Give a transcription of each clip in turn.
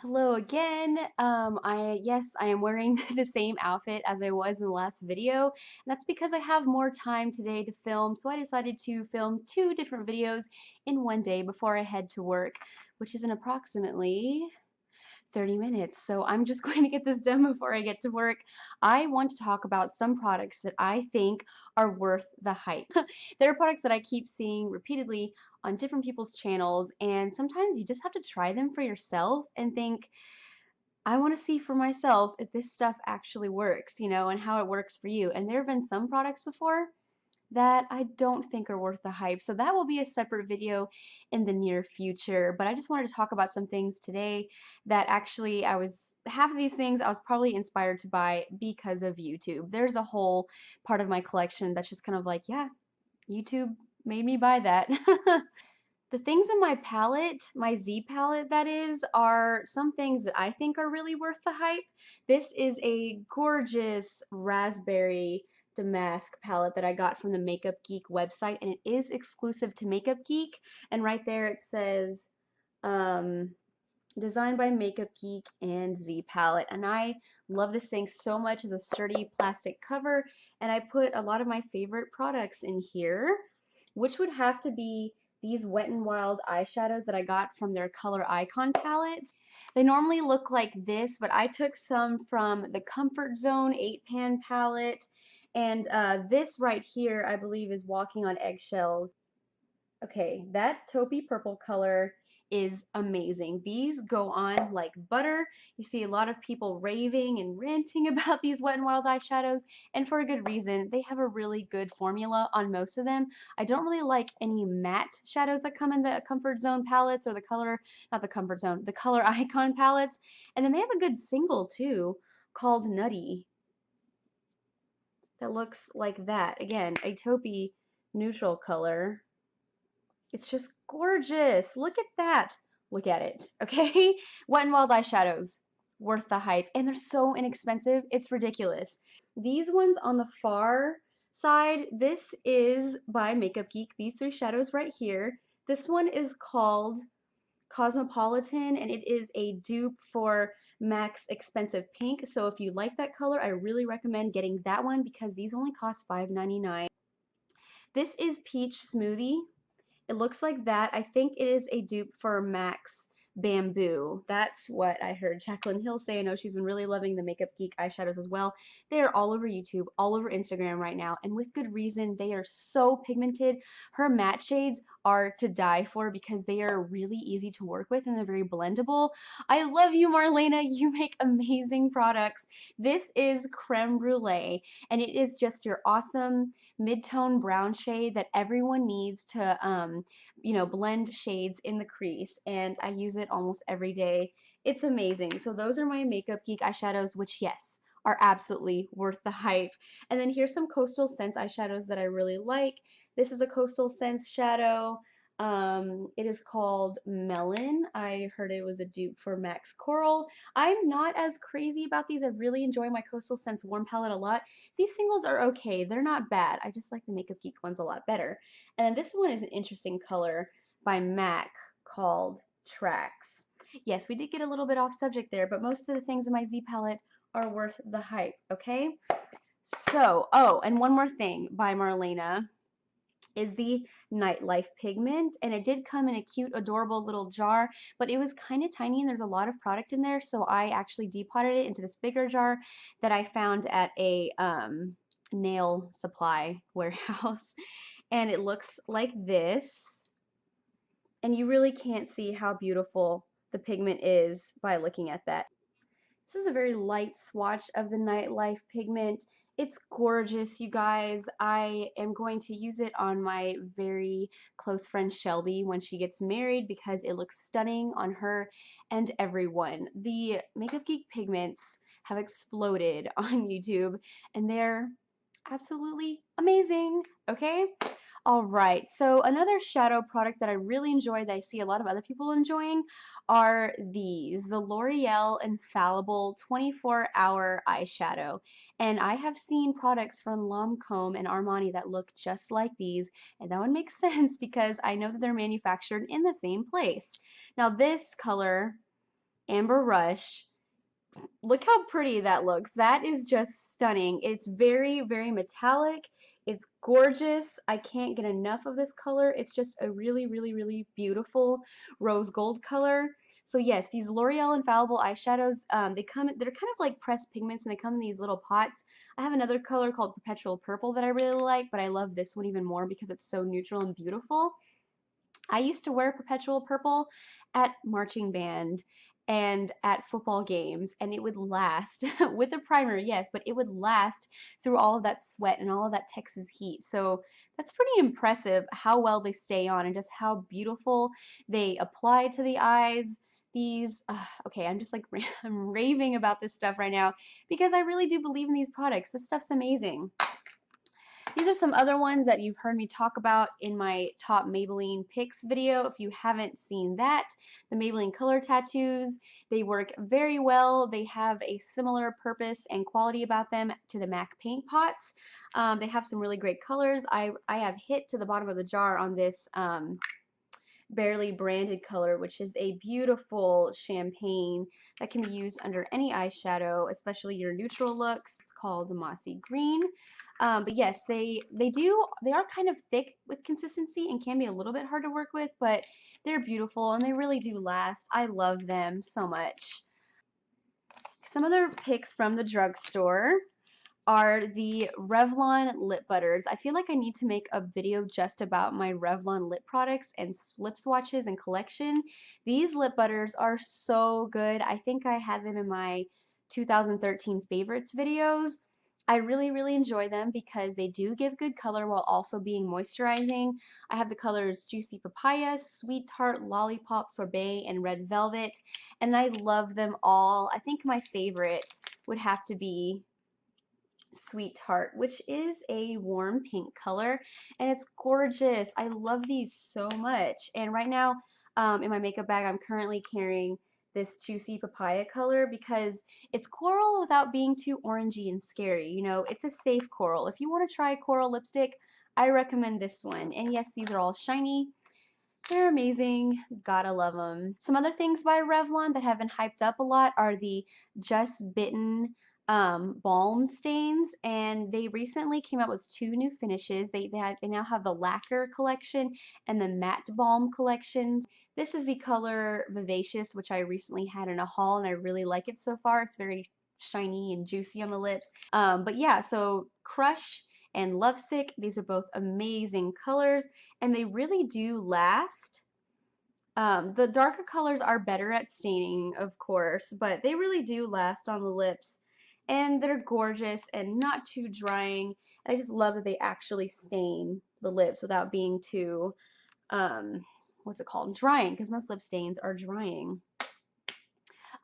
Hello again. I am wearing the same outfit as I was in the last video. And that's because I have more time today to film, so I decided to film two different videos in one day before I head to work, which is in approximately 30 minutes. So I'm just going to get this done before I get to work. I want to talk about some products that I think are worth the hype. There are products that I keep seeing repeatedly on different people's channels, and sometimes you just have to try them for yourself and think, I want to see for myself if this stuff actually works, and how it works for you. And there have been some products before that I don't think are worth the hype. So that will be a separate video in the near future. But I just wanted to talk about some things today that actually half of these things I was probably inspired to buy because of YouTube. There's a whole part of my collection that's just kind of like, yeah, YouTube made me buy that. The things in my palette, my Z palette that is, are some things that I think are really worth the hype. This is a gorgeous raspberry damask palette that I got from the Makeup Geek website, and it is exclusive to Makeup Geek. And right there it says, designed by Makeup Geek and Z palette. And I love this thing so much as a sturdy plastic cover, and I put a lot of my favorite products in here, which would have to be these Wet n Wild eyeshadows that I got from their Color Icon palettes. They normally look like this, but I took some from the Comfort Zone 8-pan palette, and this right here I believe is Walking on Eggshells. Okay, that taupey purple color is amazing. These go on like butter. You see a lot of people raving and ranting about these Wet n Wild eyeshadows, and for a good reason. They have a really good formula on most of them. I don't really like any matte shadows that come in the Comfort Zone palettes or not the Comfort Zone, the Color Icon palettes. And then they have a good single too called Nutty that looks like that. Again, a taupey neutral color. It's just gorgeous. Look at that. Look at it, okay? Wet n Wild eyeshadows, worth the hype. And they're so inexpensive, it's ridiculous. These ones on the far side, this is by Makeup Geek. These three shadows right here. This one is called Cosmopolitan, and it is a dupe for MAC's Expensive Pink. So if you like that color, I really recommend getting that one because these only cost $5.99. This is Peach Smoothie. It looks like that. I think it is a dupe for MAC's Bamboo. That's what I heard Jaclyn Hill say. I know she's been really loving the Makeup Geek eyeshadows as well. They are all over YouTube, all over Instagram right now, and with good reason. They are so pigmented. Her matte shades are to die for because they are really easy to work with and they're very blendable. I love you, Marlena. You make amazing products. This is Creme Brulee, and it is just your awesome mid-tone brown shade that everyone needs to blend shades in the crease, and I use it almost every day. It's amazing. So those are my Makeup Geek eyeshadows, which, yes, are absolutely worth the hype. And then here's some Coastal Scents eyeshadows that I really like. This is a Coastal Scents shadow. It is called Melon. I heard it was a dupe for Max Coral. I'm not as crazy about these. I really enjoy my Coastal Scents Warm palette a lot. These singles are okay. They're not bad. I just like the Makeup Geek ones a lot better. And then this one is an interesting color by MAC called Tracks. Yes, we did get a little bit off subject there, but most of the things in my Z palette are worth the hype, okay? So, oh, and one more thing by Marlena is the Nightlife pigment, and it did come in a cute, adorable little jar, but it was kind of tiny and there's a lot of product in there, so I actually depotted it into this bigger jar that I found at a nail supply warehouse, and it looks like this, and you really can't see how beautiful the pigment is by looking at that. This is a very light swatch of the Nightlife pigment. It's gorgeous, you guys. I am going to use it on my very close friend Shelby when she gets married because it looks stunning on her and everyone. The Makeup Geek pigments have exploded on YouTube, and they're absolutely amazing, okay? All right, so another shadow product that I really enjoy that I see a lot of other people enjoying are these, the L'Oreal Infallible 24-hour eyeshadow. And I have seen products from Lancome and Armani that look just like these, and that would make sense because I know that they're manufactured in the same place. Now this color Amber Rush. Look how pretty that looks. That is just stunning. It's very, very metallic. It's gorgeous. I can't get enough of this color. It's just a really, really, really beautiful rose gold color. So yes, these L'Oreal Infallible eyeshadows, they're kind of like pressed pigments and they come in these little pots. I have another color called Perpetual Purple that I really like, but I love this one even more because it's so neutral and beautiful. I used to wear Perpetual Purple at marching band and at football games, and it would last with a primer, yes, but it would last through all of that sweat and all of that Texas heat. So that's pretty impressive how well they stay on and just how beautiful they apply to the eyes. These, okay, I'm just like, I'm raving about this stuff right now because I really do believe in these products. This stuff's amazing. These are some other ones that you've heard me talk about in my top Maybelline picks video. If you haven't seen that, the Maybelline Color Tattoos, they work very well. They have a similar purpose and quality about them to the MAC paint pots. They have some really great colors. I have hit to the bottom of the jar on this Barely Branded color, which is a beautiful champagne that can be used under any eyeshadow, especially your neutral looks. It's called Mossy Green. But yes, they are kind of thick with consistency and can be a little bit hard to work with, but they're beautiful and they really do last. I love them so much. Some other picks from the drugstore are the Revlon Lip Butters. I feel like I need to make a video just about my Revlon lip products and lip swatches and collection. These lip butters are so good. I think I had them in my 2013 favorites videos. I really, really enjoy them because they do give good color while also being moisturizing. I have the colors Juicy Papaya, Sweet Tart, Lollipop Sorbet, and Red Velvet, and I love them all. I think my favorite would have to be Sweetheart, which is a warm pink color and it's gorgeous. I love these so much. And right now in my makeup bag I'm currently carrying this Juicy Papaya color because it's coral without being too orangey and scary. You know, it's a safe coral. If you want to try coral lipstick, I recommend this one. And yes, these are all shiny. They're amazing. Gotta love them. Some other things by Revlon that have been hyped up a lot are the Just Bitten balm stains, and they recently came out with two new finishes. They now have the lacquer collection and the matte balm collections. This is the color Vivacious, which I recently had in a haul and I really like it so far. It's very shiny and juicy on the lips. But yeah, so Crush and Lovesick, these are both amazing colors and they really do last. The darker colors are better at staining, of course, but they really do last on the lips and they're gorgeous and not too drying. And I just love that they actually stain the lips without being too, what's it called? Drying, because most lip stains are drying.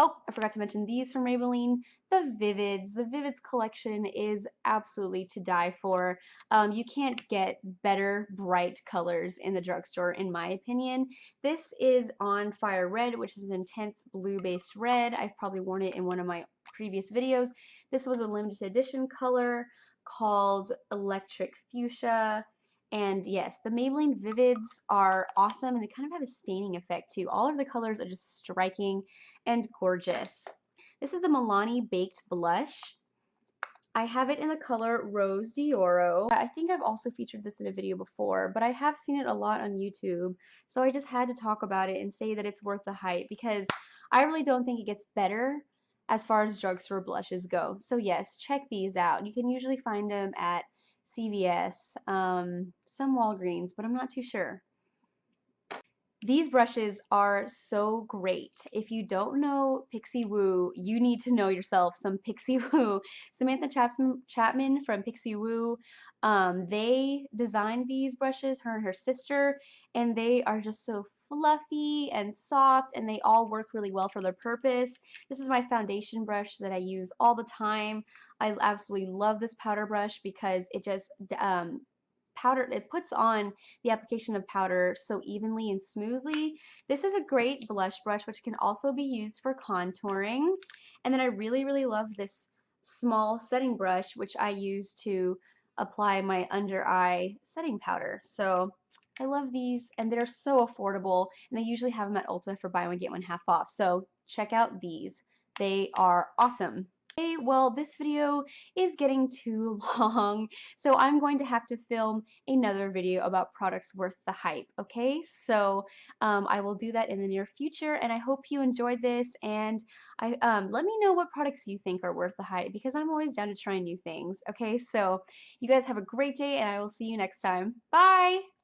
Oh, I forgot to mention these from Maybelline, the Vivids. The Vivids collection is absolutely to die for. You can't get better bright colors in the drugstore, in my opinion. This is On Fire Red, which is an intense blue-based red. I've probably worn it in one of my previous videos. This was a limited edition color called Electric Fuchsia. And yes, the Maybelline Vivids are awesome and they kind of have a staining effect too. All of the colors are just striking and gorgeous. This is the Milani Baked Blush. I have it in the color Rose d'Oro. I think I've also featured this in a video before, but I have seen it a lot on YouTube, so I just had to talk about it and say that it's worth the hype because I really don't think it gets better as far as drugstore blushes go. So yes, check these out. You can usually find them at CVS, some Walgreens, but I'm not too sure. These brushes are so great. If you don't know Pixie Woo, you need to know yourself some Pixie Woo. Samantha Chapman from Pixie Woo, they designed these brushes, her and her sister, and they are just so fluffy and soft and they all work really well for their purpose. This is my foundation brush that I use all the time. I absolutely love this powder brush because it just it puts on the application of powder so evenly and smoothly. This is a great blush brush which can also be used for contouring. And then I really, really love this small setting brush which I use to apply my under eye setting powder. So I love these and they're so affordable and I usually have them at Ulta for buy one get one half off. So check out these. They are awesome. Okay, well, this video is getting too long, so I'm going to have to film another video about products worth the hype, okay? So I will do that in the near future, and I hope you enjoyed this, and let me know what products you think are worth the hype, because I'm always down to try new things, okay? So you guys have a great day, and I will see you next time. Bye!